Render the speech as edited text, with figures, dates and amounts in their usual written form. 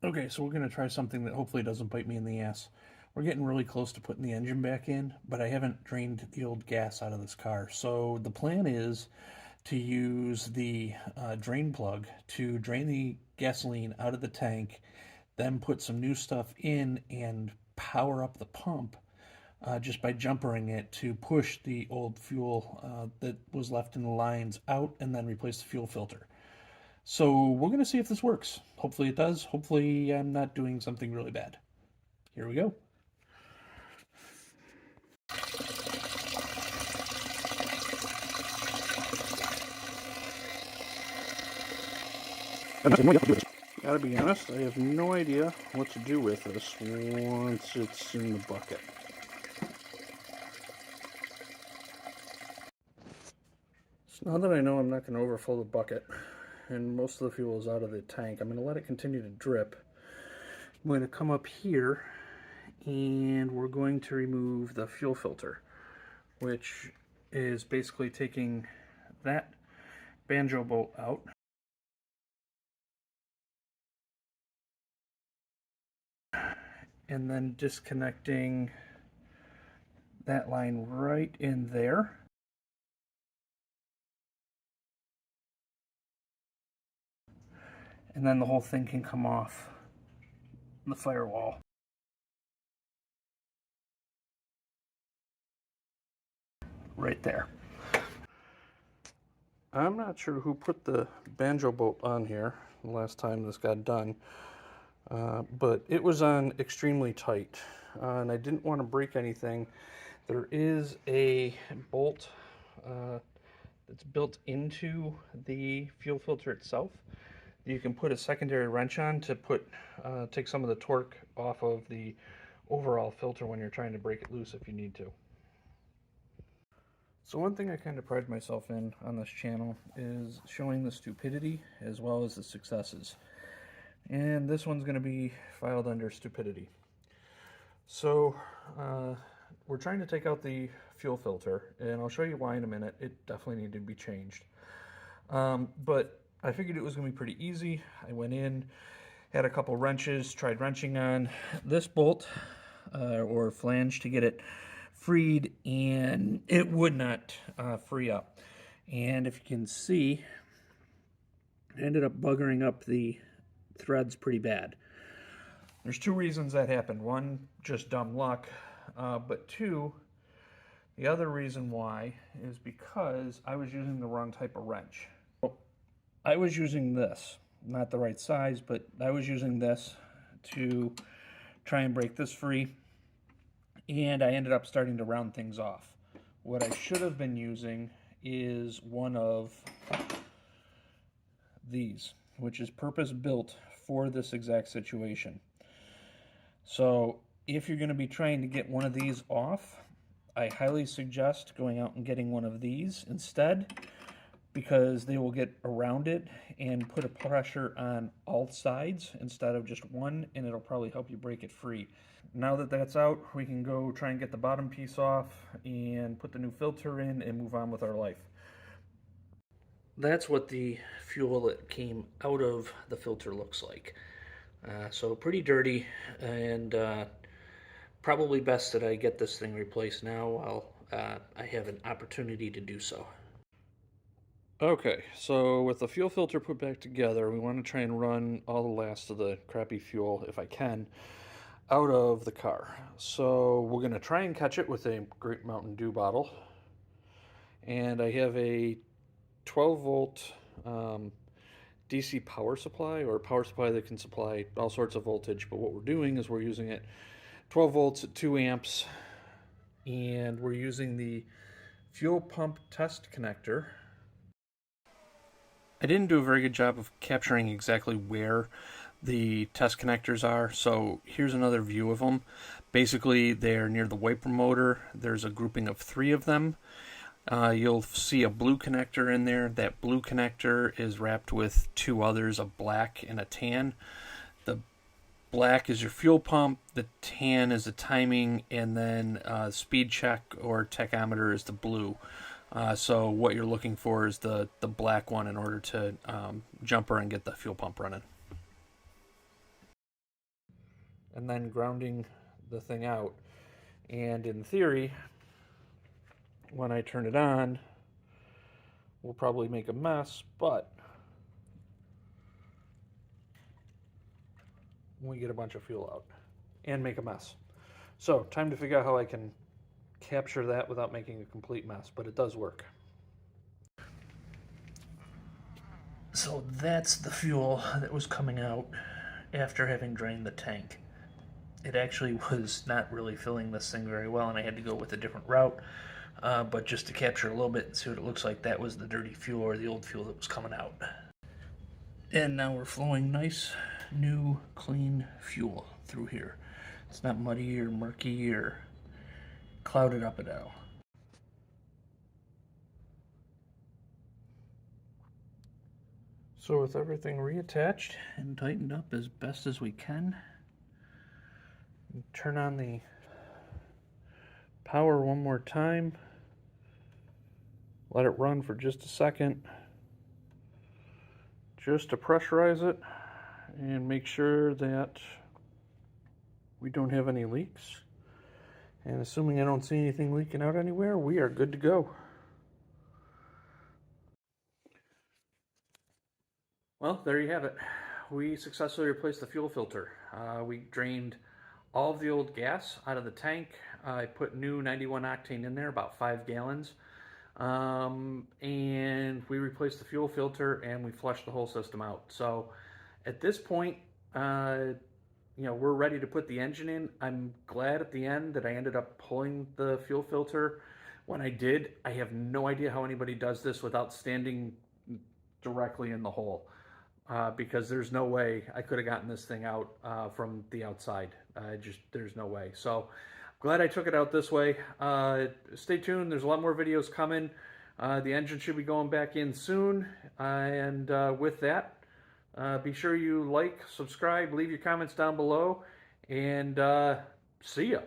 Okay, so we're going to try something that hopefully doesn't bite me in the ass. We're getting really close to putting the engine back in, but I haven't drained the old gas out of this car. So the plan is to use the drain plug to drain the gasoline out of the tank, then put some new stuff in and power up the pump just by jumpering it to push the old fuel that was left in the lines out and then replace the fuel filter. So we're going to see if this works. Hopefully it does. Hopefully I'm not doing something really bad. Here we go. Gotta be honest, I have no idea what to do with this once it's in the bucket. So now that I know I'm not going to overfill the bucket and most of the fuel is out of the tank, I'm going to let it continue to drip. I'm going to come up here and we're going to remove the fuel filter, which is basically taking that banjo bolt out. And then disconnecting that line right in there. And then the whole thing can come off the firewall. Right there. I'm not sure who put the banjo bolt on here the last time this got done, but it was on extremely tight, and I didn't want to break anything. There is a bolt that's built into the fuel filter itself. You can put a secondary wrench on to take some of the torque off of the overall filter when you're trying to break it loose if you need to. So one thing I kind of pride myself in on this channel is showing the stupidity as well as the successes. And this one's going to be filed under stupidity. So we're trying to take out the fuel filter, and I'll show you why in a minute. It definitely needed to be changed. But I figured it was going to be pretty easy. I went in, had a couple wrenches, tried wrenching on this bolt or flange to get it freed, and it would not free up. And if you can see, it ended up buggering up the threads pretty bad. There's two reasons that happened. One, just dumb luck, but two, the other reason why is because I was using the wrong type of wrench. I was using this, not the right size, but I was using this to try and break this free, and I ended up starting to round things off. What I should have been using is one of these, which is purpose-built for this exact situation. So if you're going to be trying to get one of these off, I highly suggest going out and getting one of these instead, because they will get around it and put a pressure on all sides instead of just one, and it'll probably help you break it free. Now that that's out, we can go try and get the bottom piece off and put the new filter in and move on with our life. That's what the fuel that came out of the filter looks like. So pretty dirty, and probably best that I get this thing replaced now while I have an opportunity to do so. Okay, so with the fuel filter put back together, we want to try and run all the last of the crappy fuel, if I can, out of the car. So we're going to try and catch it with a Great Mountain Dew bottle. And I have a 12 volt DC power supply, or power supply that can supply all sorts of voltage. But what we're doing is we're using it 12 volts at 2 amps, and we're using the fuel pump test connector. I didn't do a very good job of capturing exactly where the test connectors are, so here's another view of them. Basically, they're near the wiper motor. There's a grouping of 3 of them. You'll see a blue connector in there. That blue connector is wrapped with 2 others, a black and a tan. The black is your fuel pump, the tan is the timing, and then speed check or tachometer is the blue. So what you're looking for is the black one in order to jumper and get the fuel pump running. and then grounding the thing out. And in theory, when I turn it on, we'll probably make a mess, but we get a bunch of fuel out and make a mess. So time to figure out how I can capture that without making a complete mess, but it does work. So that's the fuel that was coming out after having drained the tank. It actually was not really filling this thing very well, and I had to go with a different route. But just to capture a little bit and see what it looks like, that was the dirty fuel or the old fuel that was coming out. And now we're flowing nice, new, clean fuel through here. It's not muddy or murky or clouded up at all. So with everything reattached and tightened up as best as we can, turn on the power one more time, let it run for just a second, just to pressurize it and make sure that we don't have any leaks. And assuming I don't see anything leaking out anywhere, we are good to go. Well, there you have it. We successfully replaced the fuel filter. We drained all of the old gas out of the tank. I put new 91 octane in there, about 5 gallons. And we replaced the fuel filter and we flushed the whole system out. So at this point, we're ready to put the engine in. I'm glad at the end that I ended up pulling the fuel filter when I did. I have no idea how anybody does this without standing directly in the hole. Because there's no way I could have gotten this thing out from the outside. There's no way. So glad I took it out this way. Stay tuned. There's a lot more videos coming. The engine should be going back in soon. And with that, be sure you like, subscribe, leave your comments down below, and see ya.